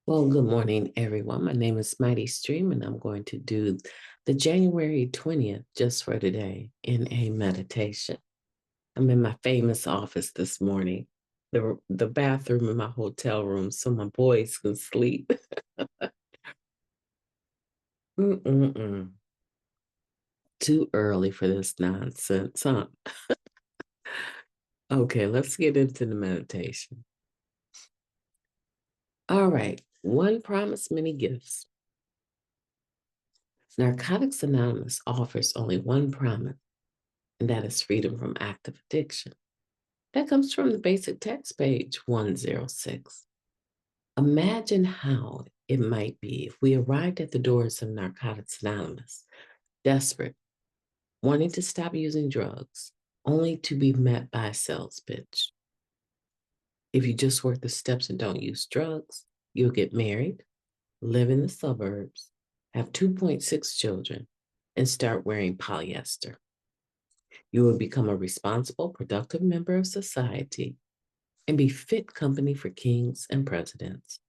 Well, good morning, everyone. My name is MightyStream, and I'm going to do the January 20th just for today in a meditation. I'm in my famous office this morning, the bathroom in my hotel room, so my boys can sleep. Mm-mm-mm. Too early for this nonsense, huh? Okay, let's get into the meditation. All right, one promise, many gifts. Narcotics Anonymous offers only one promise, and that is freedom from active addiction. That comes from the basic text page 106. Imagine how it might be if we arrived at the doors of Narcotics Anonymous, desperate, wanting to stop using drugs, only to be met by a sales pitch. If you just work the steps and don't use drugs, you'll get married, live in the suburbs, have 2.6 children, and start wearing polyester. You will become a responsible, productive member of society and be fit company for kings and presidents.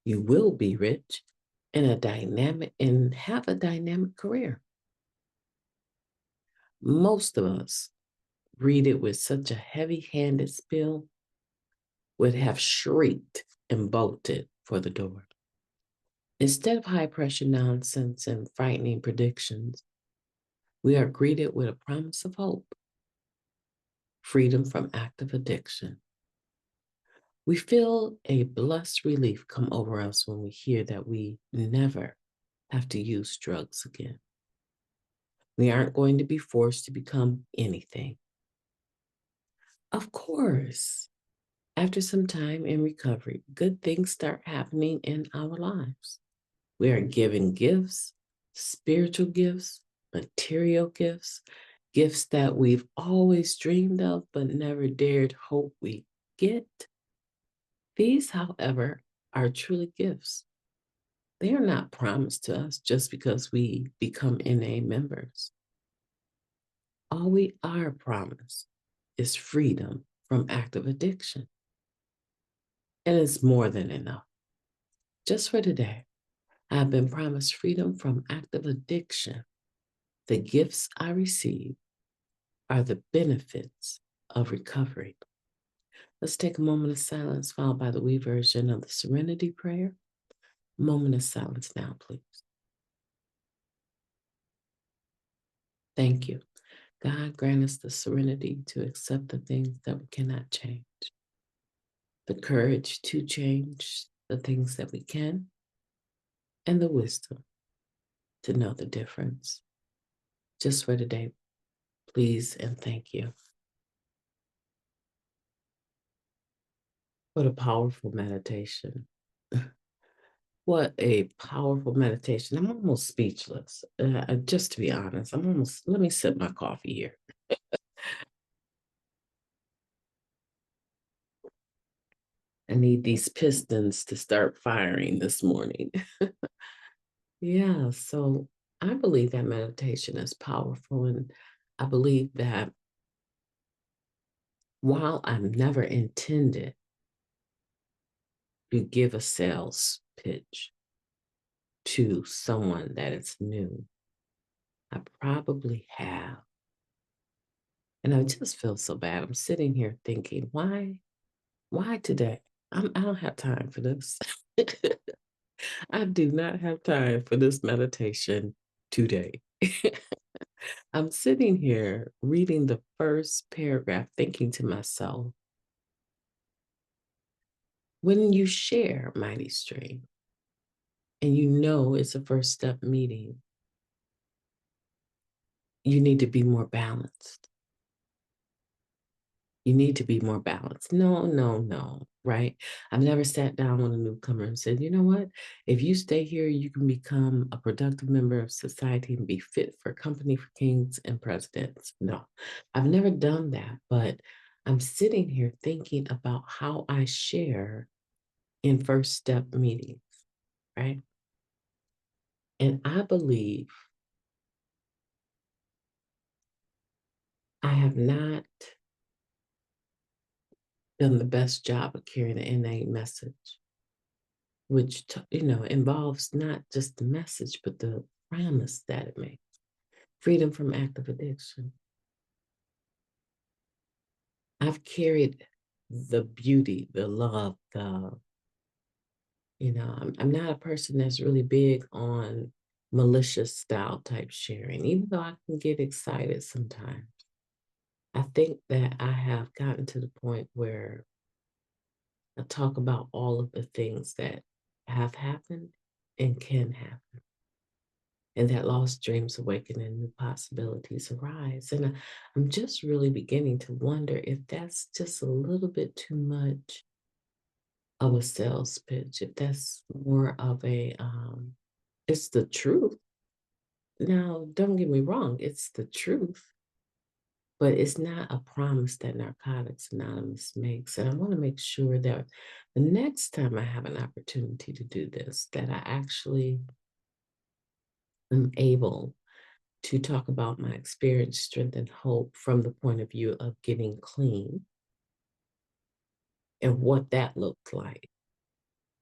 You will be rich and have a dynamic career. Most of us read it with such a heavy-handed spiel would have shrieked and bolted for the door. Instead of high pressure nonsense and frightening predictions, we are greeted with a promise of hope, freedom from active addiction. We feel a blessed relief come over us when we hear that we never have to use drugs again. We aren't going to be forced to become anything. Of course, after some time in recovery, good things start happening in our lives. We are given gifts, spiritual gifts, material gifts, gifts that we've always dreamed of but never dared hope we get. These, however, are truly gifts. They are not promised to us just because we become NA members. All we are promised is freedom from active addiction. And it's more than enough. Just for today, I've been promised freedom from active addiction. The gifts I receive are the benefits of recovery. Let's take a moment of silence, followed by the we version of the Serenity Prayer. Moment of silence now, please. Thank you. God grant us the serenity to accept the things that we cannot change, the courage to change the things that we can, and the wisdom to know the difference. Just for today, please and thank you. What a powerful meditation. What a powerful meditation. I'm almost speechless. Just to be honest, let me sip my coffee here. I need these pistons to start firing this morning. Yeah, so I believe that meditation is powerful. And I believe that while I've never intended to give a sales pitch to someone that is new, I probably have. And I just feel so bad. I'm sitting here thinking, why today? I don't have time for this. I do not have time for this meditation today. I'm sitting here reading the first paragraph, thinking to myself, when you share MightyStream and you know it's a first step meeting, you need to be more balanced. You need to be more balanced. No, no, no, right? I've never sat down with a newcomer and said, you know what? If you stay here, you can become a productive member of society and be fit for company for kings and presidents. No, I've never done that, but I'm sitting here thinking about how I share in first step meetings, right? And I believe I have not done the best job of carrying the NA message. which, involves not just the message, but the promise that it makes. Freedom from active addiction. I've carried the beauty, the love, I'm not a person that's really big on malicious style type sharing, even though I can get excited sometimes. I think that I have gotten to the point where I talk about all of the things that have happened and can happen, and that lost dreams awaken and new possibilities arise. And I'm just really beginning to wonder if that's just a little bit too much of a sales pitch, if that's more of it's the truth. Now, don't get me wrong, it's the truth, but it's not a promise that Narcotics Anonymous makes. And I want to make sure that the next time I have an opportunity to do this, that I actually am able to talk about my experience, strength, and hope from the point of view of getting clean and what that looked like,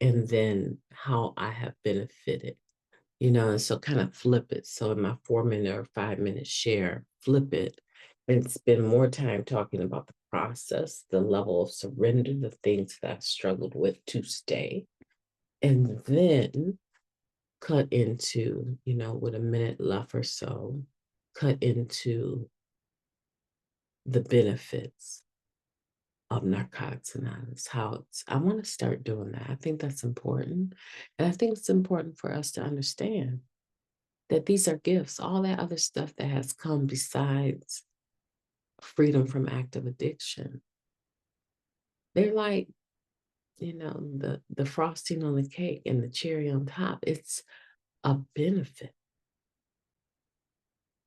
and then how I have benefited. And so kind of flip it. So in my 4 minute or 5 minute share, flip it and spend more time talking about the process, the level of surrender, the things that I've struggled with to stay. And then cut into, with a minute left or so, cut into the benefits of Narcotics Anonymous, I want to start doing that. I think that's important. And I think it's important for us to understand that these are gifts. All that other stuff that has come besides freedom from active addiction, they're like, the frosting on the cake and the cherry on top. It's a benefit.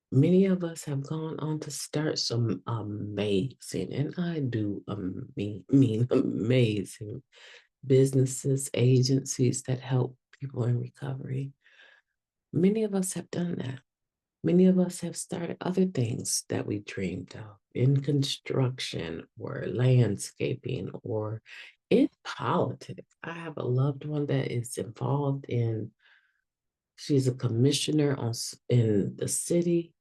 Many of us have gone on to start some amazing, and I do mean amazing businesses, agencies that help people in recovery. Many of us have done that. Many of us have started other things that we dreamed of in construction or landscaping or in politics. I have a loved one that is involved she's a commissioner in the city.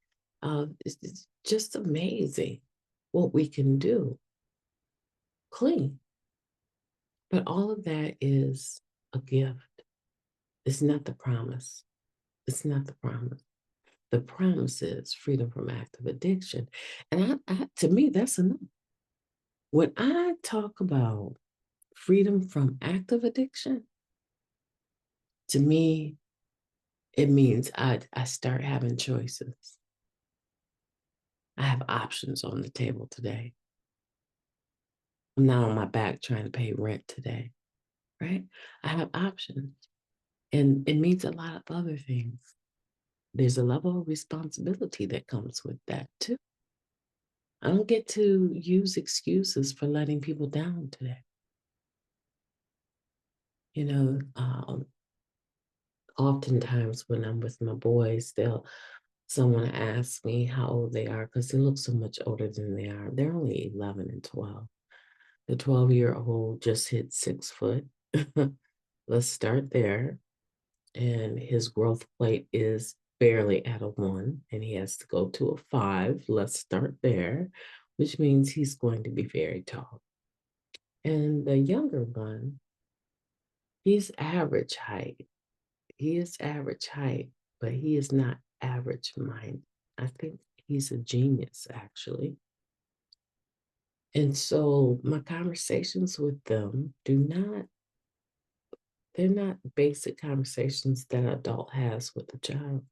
It's just amazing what we can do clean. But all of that is a gift. It's not the promise. It's not the promise. The promise is freedom from active addiction. And to me, that's enough. When I talk about freedom from active addiction, to me, it means I start having choices. I have options on the table today. I'm not on my back trying to pay rent today, right? I have options. And it means a lot of other things. There's a level of responsibility that comes with that too. I don't get to use excuses for letting people down today. You know, oftentimes when I'm with my boys, someone asks me how old they are because they look so much older than they are. They're only 11 and 12. The 12-year-old just hit 6 foot. Let's start there. And his growth plate is barely at a 1, and he has to go to a 5. Let's start there, which means he's going to be very tall. And the younger one, he's average height. He is average height, but he is not average mind. I think he's a genius, actually. And so my conversations with them they're not basic conversations that an adult has with a child.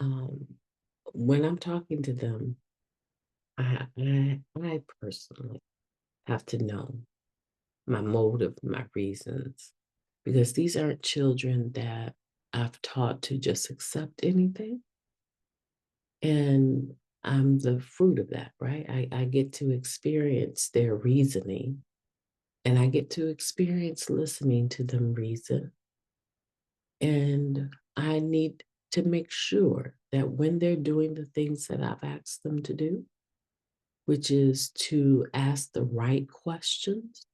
Um, when I'm talking to them, I personally have to know my motive, my reasons, because these aren't children that I've taught to just accept anything. And I'm the fruit of that, right? I get to experience their reasoning, and I get to experience listening to them reason. And I need to make sure that when they're doing the things that I've asked them to do, which is to ask the right questions,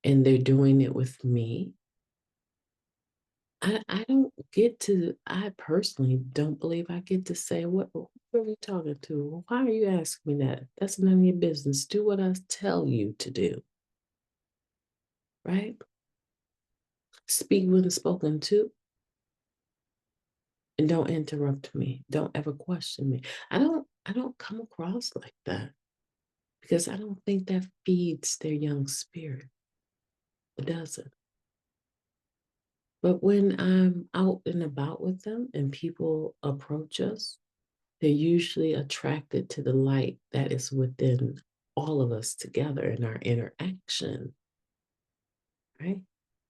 and they're doing it with me, I don't get to, I personally don't believe I get to say, what are we talking to? Why are you asking me that? That's none of your business. Do what I tell you to do, right? Speak when spoken to, and don't interrupt me. Don't ever question me. I don't come across like that because I don't think that feeds their young spirit. It doesn't. But when I'm out and about with them and people approach us, they're usually attracted to the light that is within all of us together in our interaction, right?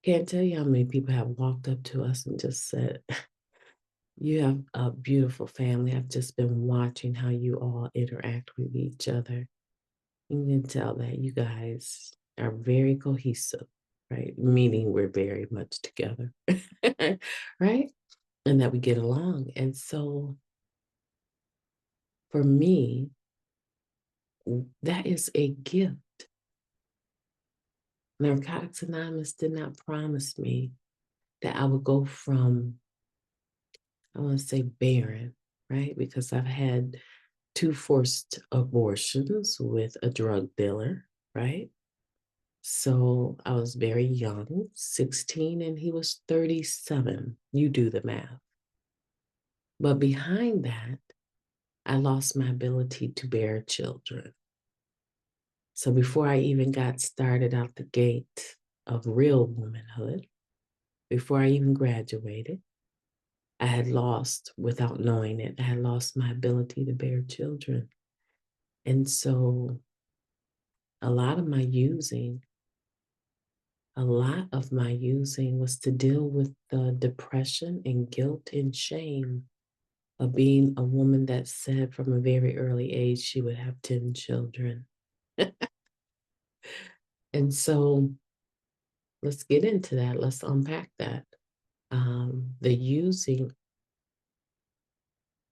Can't tell you how many people have walked up to us and just said, you have a beautiful family. I've just been watching how you all interact with each other. You can tell that you guys are very cohesive, right? Meaning we're very much together, right? And that we get along. And so for me, that is a gift. Narcotics Anonymous did not promise me that I would go from, I want to say barren, right? Because I've had 2 forced abortions with a drug dealer, right? So I was very young, 16, and he was 37. You do the math. But behind that, I lost my ability to bear children. So before I even got started out the gate of real womanhood, before I even graduated, I had lost, without knowing it, I had lost my ability to bear children. And so a lot of my using, a lot of my using was to deal with the depression and guilt and shame of being a woman that said from a very early age she would have 10 children. And so let's get into that. Let's unpack that. The using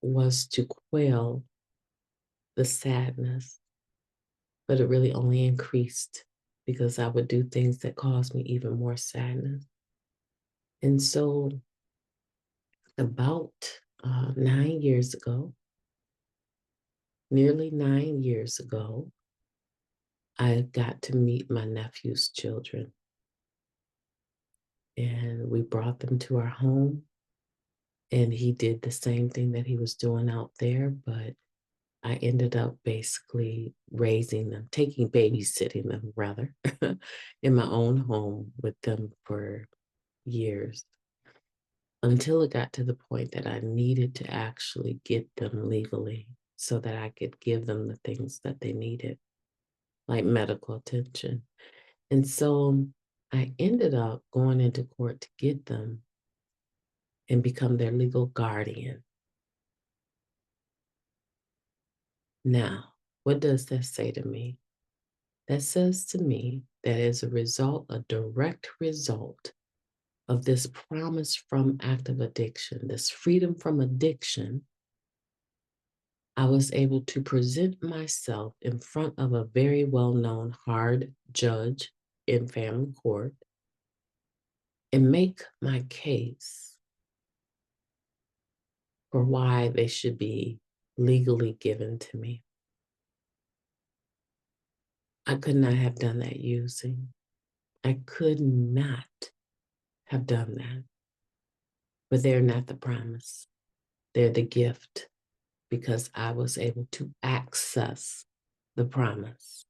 was to quell the sadness, but it really only increased because I would do things that caused me even more sadness. And so, about 9 years ago, nearly 9 years ago, I got to meet my nephew's children. And we brought them to our home. And he did the same thing that he was doing out there, but I ended up basically raising them, babysitting them rather, in my own home with them for years until it got to the point that I needed to actually get them legally so that I could give them the things that they needed, like medical attention. And so I ended up going into court to get them and become their legal guardian. Now, what does that say to me? That says to me that as a result, a direct result of this promise from active addiction, this freedom from addiction, I was able to present myself in front of a very well-known hard judge in family court and make my case for why they should be legally given to me. I could not have done that using. I could not have done that. But they're not the promise. They're the gift because I was able to access the promise.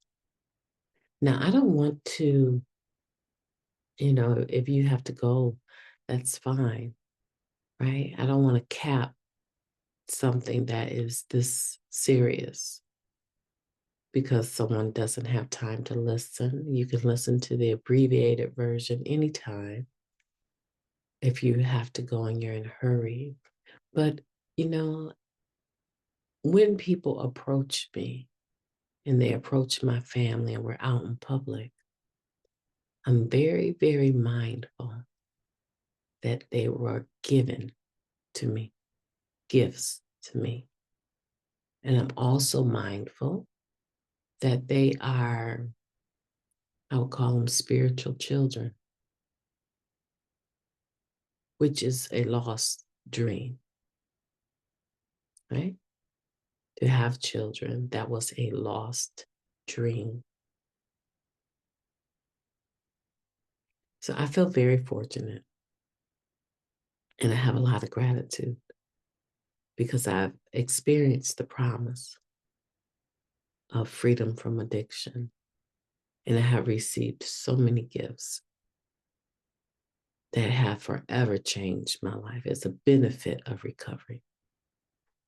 Now, I don't want to, if you have to go, that's fine, right? I don't want to cap something that is this serious because someone doesn't have time to listen. You can listen to the abbreviated version anytime if you have to go and you're in a hurry. But, you know, when people approach me and they approach my family and we're out in public, I'm very, very mindful that they were given to me, gifts to me. And I'm also mindful that they are I would call them spiritual children, which is a lost dream, right? To have children, that was a lost dream. So I feel very fortunate, and I have a lot of gratitude because I've experienced the promise of freedom from addiction, and I have received so many gifts that have forever changed my life as a benefit of recovery.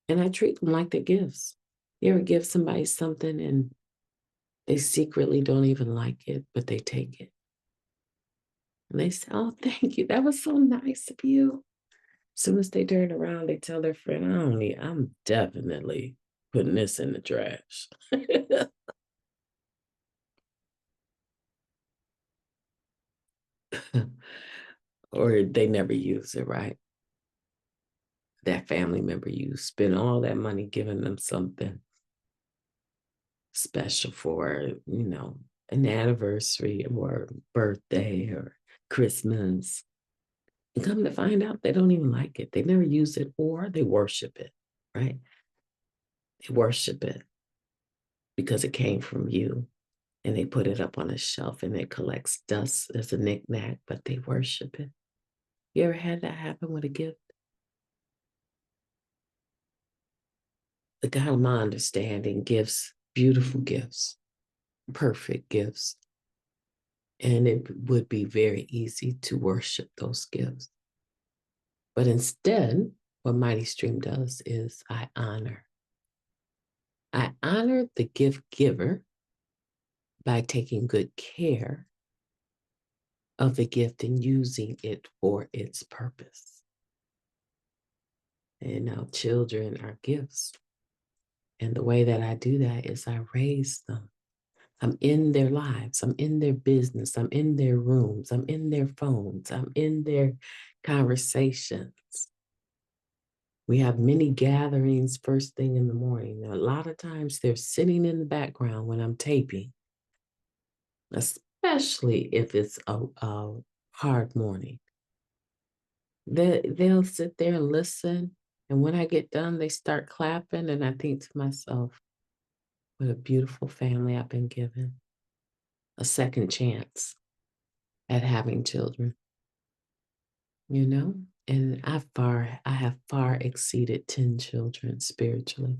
And I treat them like they're gifts. You ever give somebody something and they secretly don't even like it, but they take it? And they say, "Oh, thank you. That was so nice of you." As soon as they turn around, they tell their friend, I'm definitely putting this in the trash. Or they never use it, right? That family member, you spend all that money giving them something special for, an anniversary or birthday or Christmas. And come to find out, they don't even like it. They never use it, or they worship it, right? They worship it because it came from you, and they put it up on a shelf and it collects dust as a knickknack, but they worship it. You ever had that happen with a gift? The God of my understanding gives beautiful gifts, perfect gifts, and it would be very easy to worship those gifts. But instead, what MightyStream does is I honor. I honor the gift giver by taking good care of the gift and using it for its purpose. And now children are gifts. And the way that I do that is I raise them. I'm in their lives. I'm in their business. I'm in their rooms. I'm in their phones. I'm in their conversations. We have many gatherings first thing in the morning. A lot of times they're sitting in the background when I'm taping, especially if it's a hard morning. They'll sit there and listen. And when I get done, they start clapping. And I think to myself, what a beautiful family I've been given. A second chance at having children, you know? And I have far exceeded 10 children spiritually.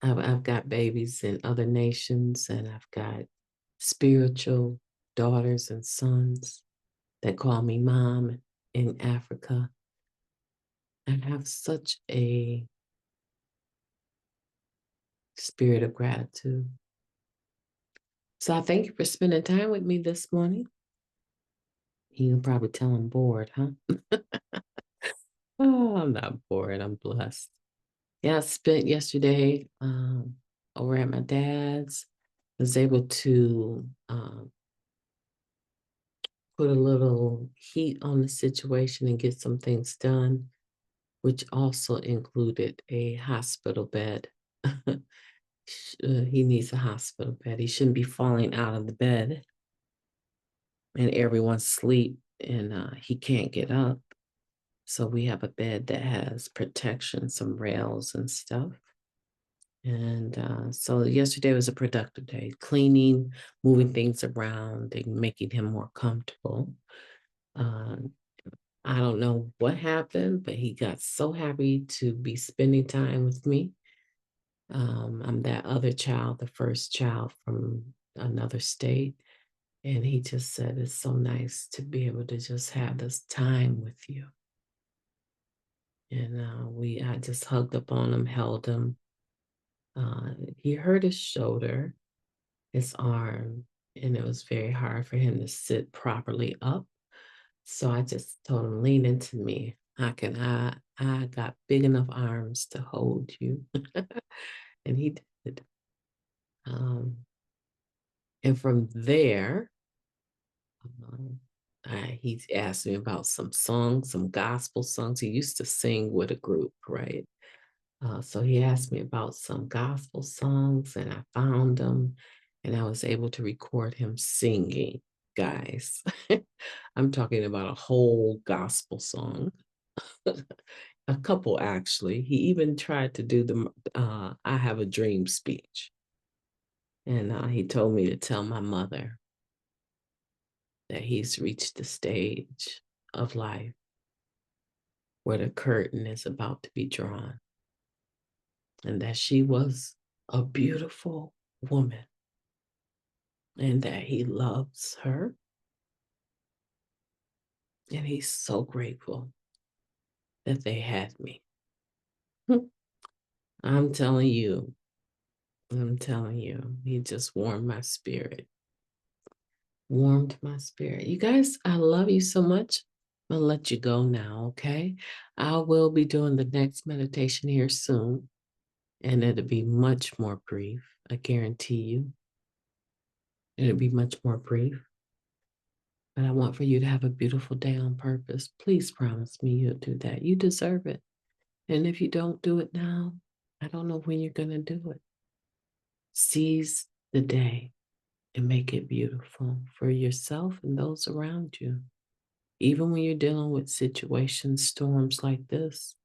I've got babies in other nations, and I've got spiritual daughters and sons that call me mom in Africa. I have such a spirit of gratitude. So I thank you for spending time with me this morning. You can probably tell I'm bored, huh? Oh, I'm not bored. I'm blessed. Yeah, I spent yesterday over at my dad's. Was able to put a little heat on the situation and get some things done, which also included a hospital bed. He needs a hospital bed. He shouldn't be falling out of the bed and everyone's asleep and he can't get up. So we have a bed that has protection, some rails and stuff. And so yesterday was a productive day, cleaning, moving things around, and making him more comfortable. Uh, I don't know what happened, but he got so happy to be spending time with me. I'm that other child, the first child from another state. And he just said, it's so nice to be able to just have this time with you. And I just hugged up on him, held him. He hurt his shoulder, his arm, and it was very hard for him to sit properly up. So I just told him, lean into me. I got big enough arms to hold you. And he did. Um, and from there, um, he asked me about some songs, some gospel songs. He used to sing with a group, right? So he asked me about some gospel songs, and I found them. and I was able to record him singing, guys. I'm talking about a whole gospel song. A couple, actually. He even tried to do the I Have a Dream speech. And he told me to tell my mother that he's reached the stage of life where the curtain is about to be drawn, and that she was a beautiful woman, and that he loves her. And he's so grateful that they had me. I'm telling you, he just warmed my spirit. Warmed my spirit. You guys, I love you so much. I'm gonna let you go now, okay? I will be doing the next meditation here soon, and it'll be much more brief. I guarantee you. It'll be much more brief. But I want for you to have a beautiful day on purpose. Please promise me you'll do that. You deserve it. And if you don't do it now, I don't know when you're going to do it. Seize the day and make it beautiful for yourself and those around you. Even when you're dealing with situations, storms like this,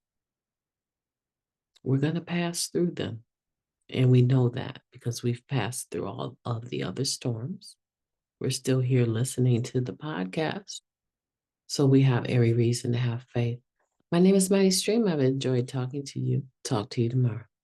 we're going to pass through them. And we know that because we've passed through all of the other storms. We're still here listening to the podcast. So we have every reason to have faith. My name is MightyStream. I've enjoyed talking to you. Talk to you tomorrow.